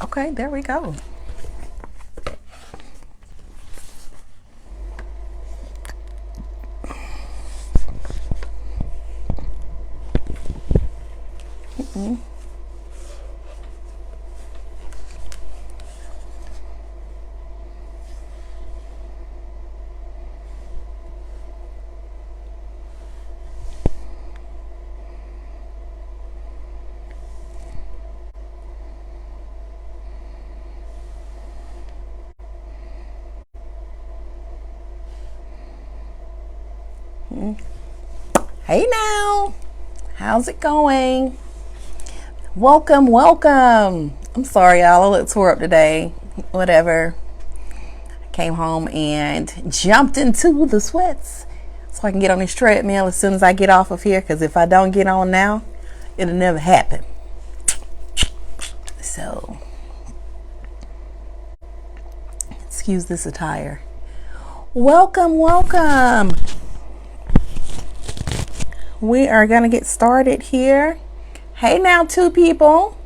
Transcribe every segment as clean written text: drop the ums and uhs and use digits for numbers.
Okay, there we go. Hey now, how's it going? Welcome, welcome. I'm sorry, y'all. I look tore up today. Whatever. Came home and jumped into the sweats so I can get on this treadmill as soon as I get off of here. Because if I don't get on now, it'll never happen. So, excuse this attire. Welcome, welcome. We are going to get started here. Hey now, two people.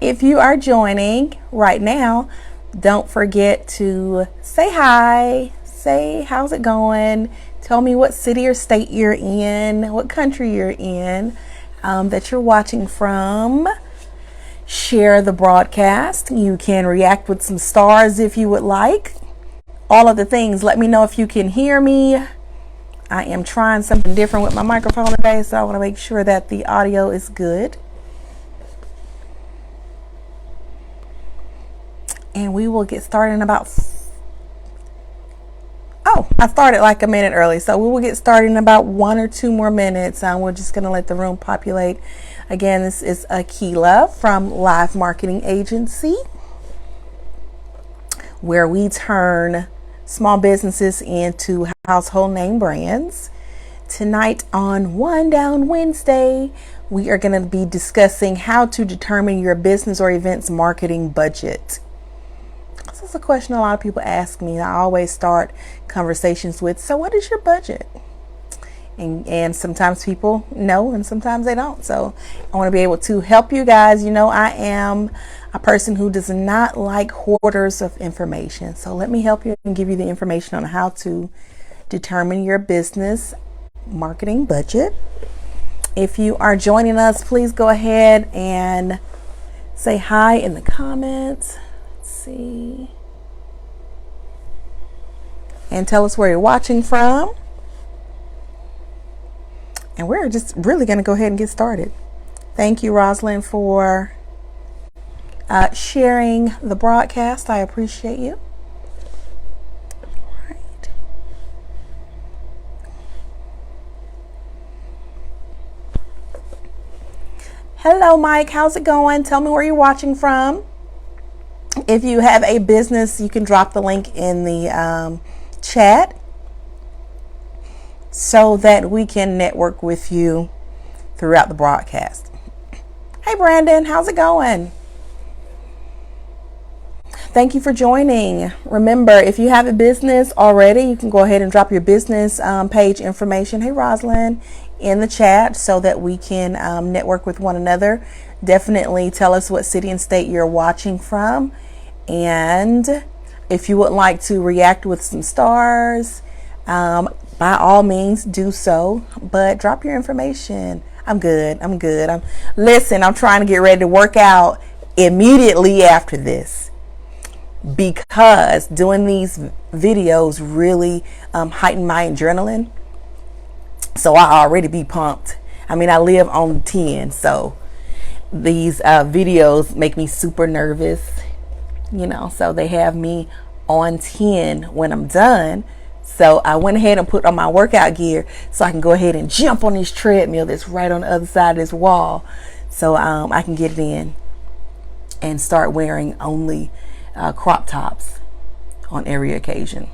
If you are joining right now, don't forget to say hi, say how's it going, tell me what city or state you're in, what country you're in, that you're watching from. Share the broadcast. You can react with some stars if you would like. All of the things. Let me know if you can hear me. I am trying something different with my microphone today, so I want to make sure that the audio is good. And we will get started in about... I started like a minute early, so we will get started in about 1 or 2 more minutes. We're just going to let the room populate. Again, this is Akila from Live Marketing Agency, where we turn small businesses into household name brands. Tonight on One Down Wednesday, we are going to be discussing how to determine your business or events marketing budget. This is a question a lot of people ask me. I always start conversations with, so what is your budget? And sometimes people know and sometimes they don't. So I want to be able to help you guys. You know, I am a person who does not like hoarders of information. So let me help you and give you the information on how to determine your business marketing budget. If you are joining us, please go ahead and say hi in the comments. Let's see. And tell us where you're watching from. And we're just really going to go ahead and get started. Thank you, Rosalind, for sharing the broadcast. I appreciate you. All right. Hello, Mike. How's it going? Tell me where you're watching from. If you have a business, you can drop the link in the chat, so that we can network with you throughout the broadcast. Hey, Brandon, how's it going? Thank you for joining. Remember, if you have a business already, you can go ahead and drop your business page information, hey, Rosalind, in the chat so that we can network with one another. Definitely tell us what city and state you're watching from. And if you would like to react with some stars, by all means do so, but drop your information. I'm good. I'm trying to get ready to work out immediately after this, because doing these videos really heighten my adrenaline. So I already be pumped. I mean, I live on 10, so these videos make me super nervous, you know, so they have me on 10 when I'm done. So I went ahead and put on my workout gear so I can go ahead and jump on this treadmill that's right on the other side of this wall, so I can get it in and start wearing only crop tops on every occasion.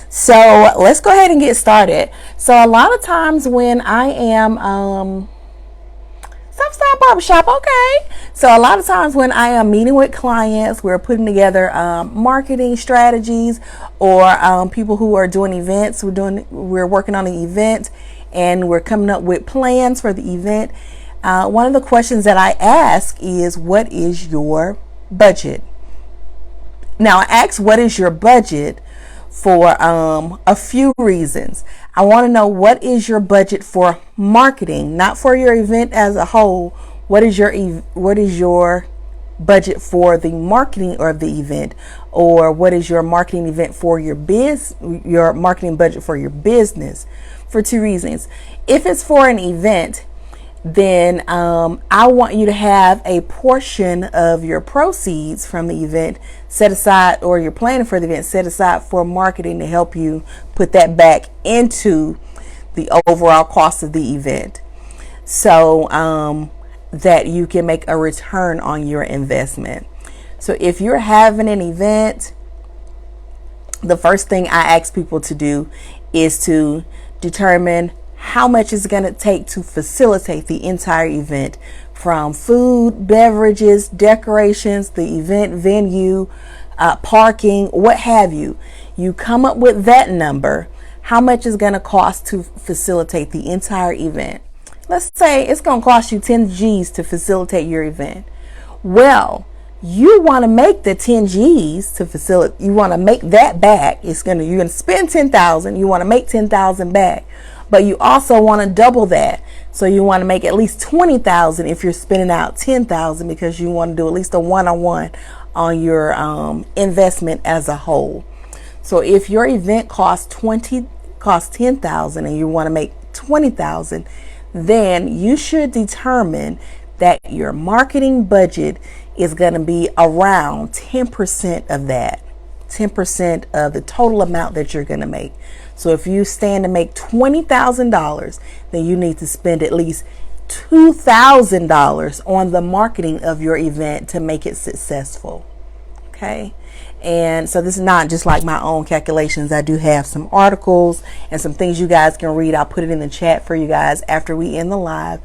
So let's go ahead and get started. So a lot of times when I am Style Barbershop, okay. So a lot of times when I am meeting with clients, we're putting together marketing strategies, or people who are doing events. We're working on an event and we're coming up with plans for the event. one of the questions that I ask is, what is your budget? Now, I ask what is your budget for a few reasons. I want to know, what is your budget for marketing, not for your event as a whole. What is your budget for the marketing of the event, or what is your marketing event for your marketing budget for your business? For two reasons. If it's for an event, then I want you to have a portion of your proceeds from the event set aside, or you're planning for the event set aside for marketing to help you put that back into the overall cost of the event, so that you can make a return on your investment. So if you're having an event, the first thing I ask people to do is to determine how much it's going to take to facilitate the entire event, from food, beverages, decorations, the event venue, parking, what have you. You come up with that number, how much is going to cost to facilitate the entire event. Let's say it's going to cost you 10 G's to facilitate your event. Well, you want to make the 10 G's to facilitate, you want to make that back. You're going to spend 10,000, you want to make 10,000 back. But you also want to double that. So you want to make at least 20,000 if you're spending out 10,000, because you want to do at least a one-on-one on your investment as a whole. So if your event costs 10,000 and you want to make 20,000, then you should determine that your marketing budget is going to be around 10% of that, 10% of the total amount that you're going to make. So if you stand to make $20,000, then you need to spend at least $2,000 on the marketing of your event to make it successful. Okay. And so this is not just like my own calculations. I do have some articles and some things you guys can read. I'll put it in the chat for you guys after we end the live.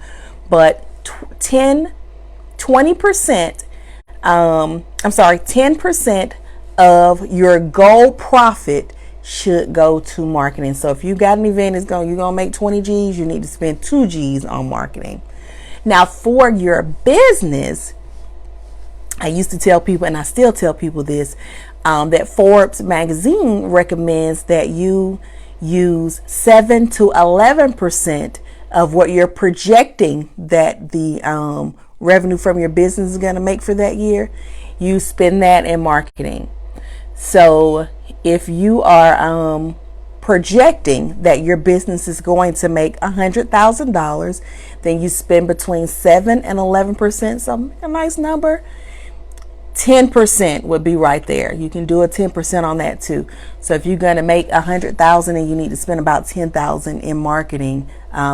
But 10% of your goal profit should go to marketing. So if you got an event you're gonna make 20 G's, you need to spend 2 G's on marketing. Now for your business, I used to tell people, and I still tell people this, that Forbes magazine recommends that you use 7 to 11% of what you're projecting that the revenue from your business is going to make for that year. You spend that in marketing. So if you are projecting that your business is going to make $100,000, then you spend between 7 and 11%. So a nice number. 10% would be right there. You can do a 10% on that too. So if you're going to make 100,000 and you need to spend about 10,000 in marketing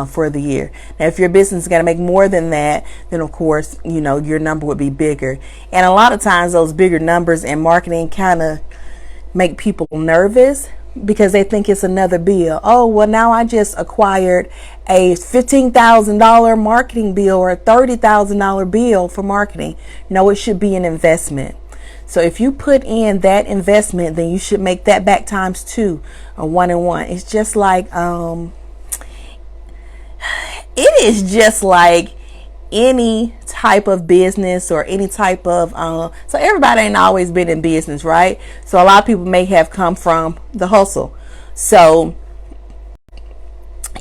for the year. Now, if your business is going to make more than that, then of course, your number would be bigger. And a lot of times those bigger numbers in marketing kind of make people nervous, because they think it's another bill. Oh, well, now I just acquired a $15,000 marketing bill or a $30,000 bill for marketing. No, it should be an investment. So if you put in that investment, then you should make that back times 2 or 1 and 1. It's just like, it is just like any type of business or any type of so everybody ain't always been in business, right? So a lot of people may have come from the hustle. So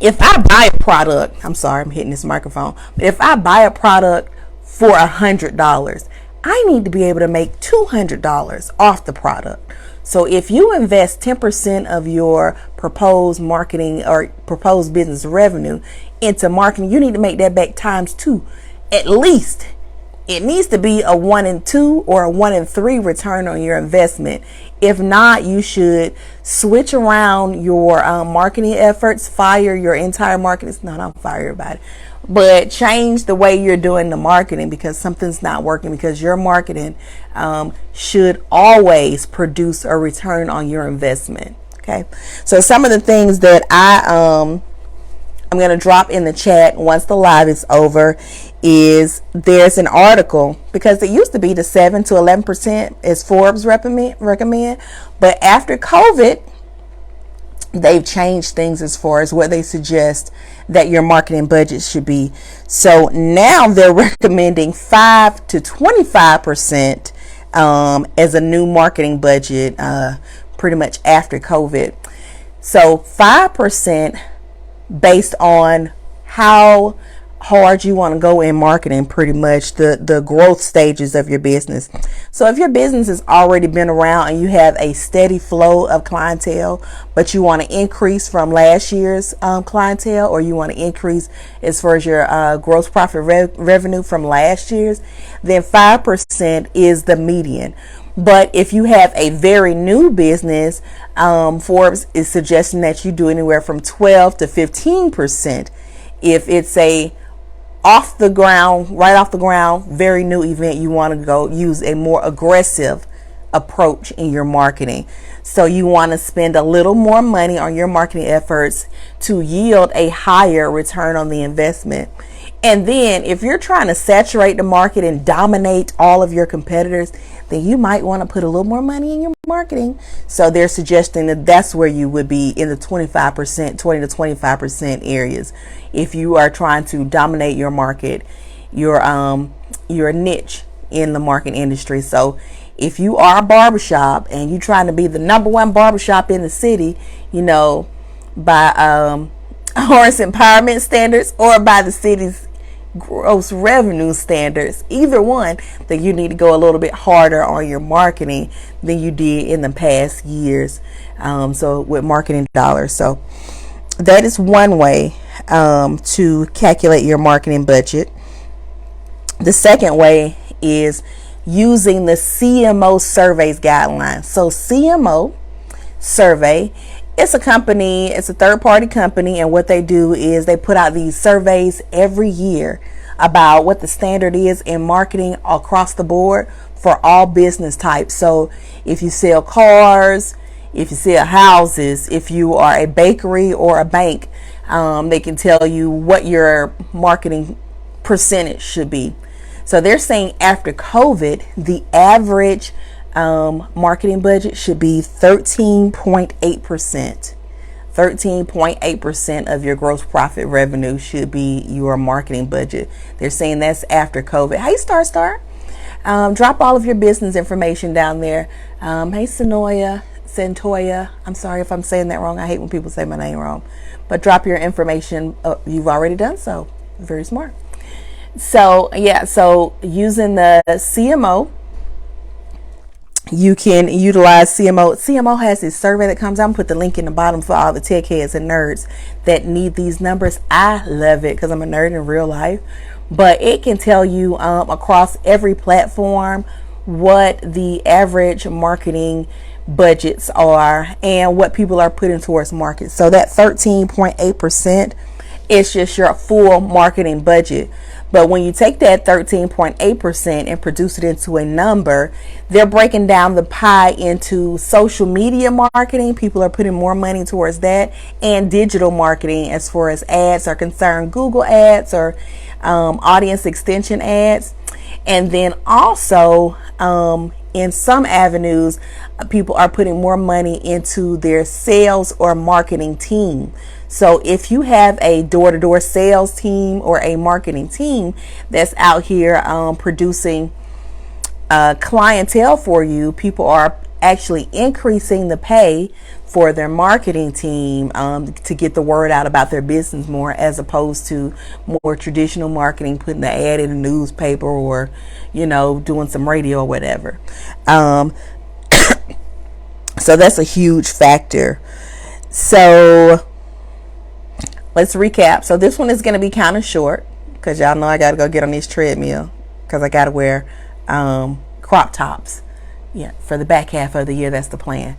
if I buy a product, I'm sorry, I'm hitting this microphone, but if I buy a product for $100, I need to be able to make $200 off the product. So if you invest 10% of your proposed marketing or proposed business revenue into marketing, you need to make that back times 2. At least it needs to be a 1 in 2 or a 1 in 3 return on your investment. If not, you should switch around your marketing efforts, fire your entire marketing. No, don't fire everybody, but change the way you're doing the marketing, because something's not working, because your marketing should always produce a return on your investment. Okay. So some of the things that I'm going to drop in the chat once the live is over is there's an article, because it used to be the 7 to 11% as Forbes recommend, but after COVID, they've changed things as far as what they suggest that your marketing budget should be. So now they're recommending 5 to 25% as a new marketing budget, pretty much after COVID. So 5% based on how hard you want to go in marketing, pretty much the growth stages of your business. So if your business has already been around and you have a steady flow of clientele, but you want to increase from last year's clientele, or you want to increase as far as your gross profit revenue from last year's, then 5% is the median. But if you have a very new business, Forbes is suggesting that you do anywhere from 12 to 15%. If it's a right off the ground, very new event, you want to go use a more aggressive approach in your marketing. So you want to spend a little more money on your marketing efforts to yield a higher return on the investment. And then if you're trying to saturate the market and dominate all of your competitors, then you might want to put a little more money in your marketing. So they're suggesting that that's where you would be, in the 25%, 20 to 25% areas. If you are trying to dominate your market, your niche in the marketing industry. So if you are a barbershop and you're trying to be the number one barbershop in the city, by Horace Empowerment standards or by the city's gross revenue standards, either one, then you need to go a little bit harder on your marketing than you did in the past years. So with marketing dollars. So that is one way to calculate your marketing budget. The second way is using the CMO surveys guidelines. So CMO survey, it's a company, it's a third-party company, and what they do is they put out these surveys every year about what the standard is in marketing across the board for all business types. So if you sell cars, if you sell houses, if you are a bakery or a bank, they can tell you what your marketing percentage should be. So they're saying after COVID, the average marketing budget should be 13.8%. 13.8% of your gross profit revenue should be your marketing budget. They're saying that's after COVID. Hey, Star. Drop all of your business information down there. Hey, Santoya. I'm sorry if I'm saying that wrong. I hate when people say my name wrong. But drop your information. You've already done so. Very smart. So, so using the CMO, you can utilize CMO. CMO has this survey that comes out. I'm put the link in the bottom for all the tech heads and nerds that need these numbers. I love it because I'm a nerd in real life. But it can tell you across every platform what the average marketing budgets are and what people are putting towards market. So that 13.8% is just your full marketing budget. But when you take that 13.8% and produce it into a number, they're breaking down the pie into social media marketing. People are putting more money towards that, and digital marketing as far as ads are concerned, Google ads or audience extension ads. And then also in some avenues, people are putting more money into their sales or marketing team. So if you have a door-to-door sales team or a marketing team that's out here producing clientele for you, people are actually increasing the pay for their marketing team to get the word out about their business more, as opposed to more traditional marketing, putting the ad in the newspaper or, doing some radio or whatever. So that's a huge factor. So let's recap. So this one is going to be kind of short because y'all know I got to go get on this treadmill because I got to wear crop tops. Yeah, for the back half of the year, that's the plan.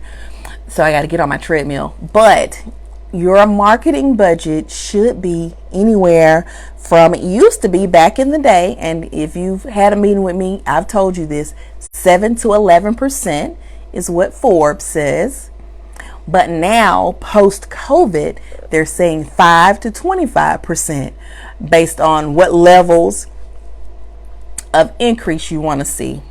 So I got to get on my treadmill. But your marketing budget should be anywhere from, it used to be back in the day, and if you've had a meeting with me, I've told you this, 7 to 11% is what Forbes says. But now, post-COVID, they're saying 5 to 25% based on what levels of increase you want to see.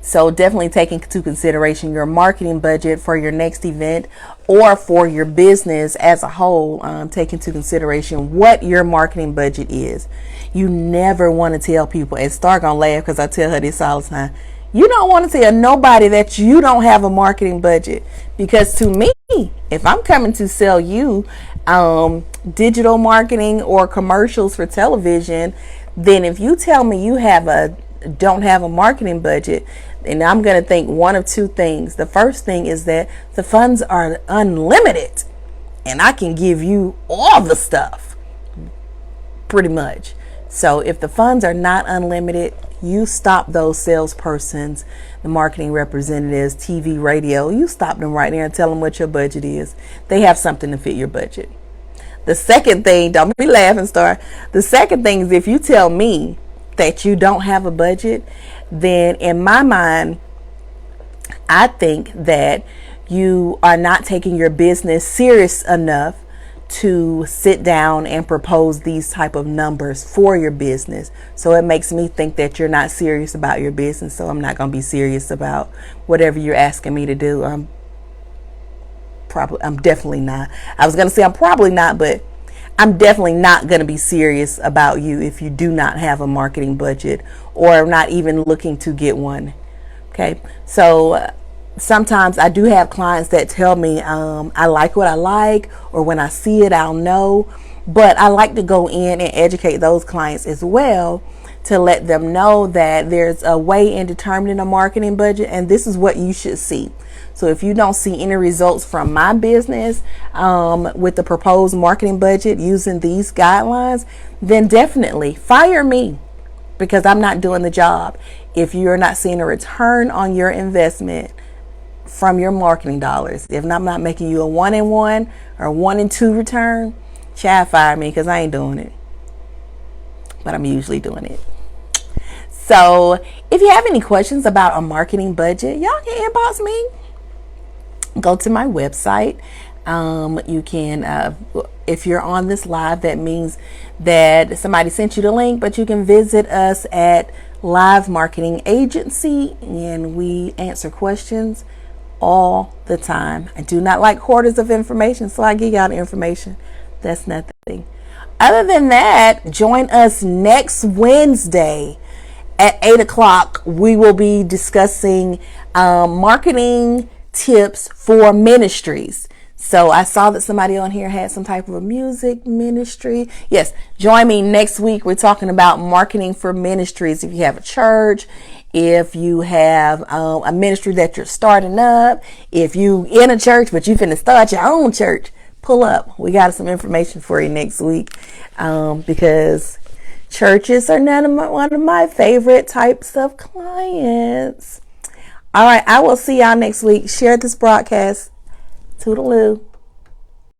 So definitely take into consideration your marketing budget for your next event or for your business as a whole. Take into consideration what your marketing budget is. You never want to tell people, and Star gonna laugh because I tell her this all the time. You don't want to tell nobody that you don't have a marketing budget, because to me, if I'm coming to sell you digital marketing or commercials for television, then if you tell me you don't have a marketing budget, and I'm going to think one of two things. The first thing is that the funds are unlimited and I can give you all the stuff pretty much. So if the funds are not unlimited, you stop those salespersons, the marketing representatives, TV, radio, you stop them right there and tell them what your budget is. They have something to fit your budget. The second thing, don't be laughing, Star. The second thing is, if you tell me that you don't have a budget, then in my mind, I think that you are not taking your business serious enough to sit down and propose these type of numbers for your business. So it makes me think that you're not serious about your business. So I'm not going to be serious about whatever you're asking me to do. I'm definitely not. I was going to say I'm probably not, but I'm definitely not going to be serious about you if you do not have a marketing budget or not even looking to get one. Okay. So sometimes I do have clients that tell me, I like what I like, or when I see it, I'll know. But I like to go in and educate those clients as well, to let them know that there's a way in determining a marketing budget, and this is what you should see. So if you don't see any results from my business with the proposed marketing budget using these guidelines, then definitely fire me, because I'm not doing the job. If you're not seeing a return on your investment from your marketing dollars, if I'm not making you a 1-in-1 or 1-in-2 return, child, fire me, because I ain't doing it. But I'm usually doing it. So if you have any questions about a marketing budget, y'all can inbox me. Go to my website. You can, if you're on this live, that means that somebody sent you the link, but you can visit us at Live Marketing Agency, and we answer questions all the time. I do not like hoarders of information, so I give y'all the information. That's nothing. Other than that, join us next Wednesday at 8 o'clock. We will be discussing marketing tips for ministries. So I saw that somebody on here had some type of a music ministry. Yes, join me next week. We're talking about marketing for ministries. If you have a church, if you have a ministry that you're starting up, if you in a church but you finna start your own church, pull up. We got some information for you next week, because churches are one of my favorite types of clients. All right, I will see y'all next week. Share this broadcast. Toodaloo.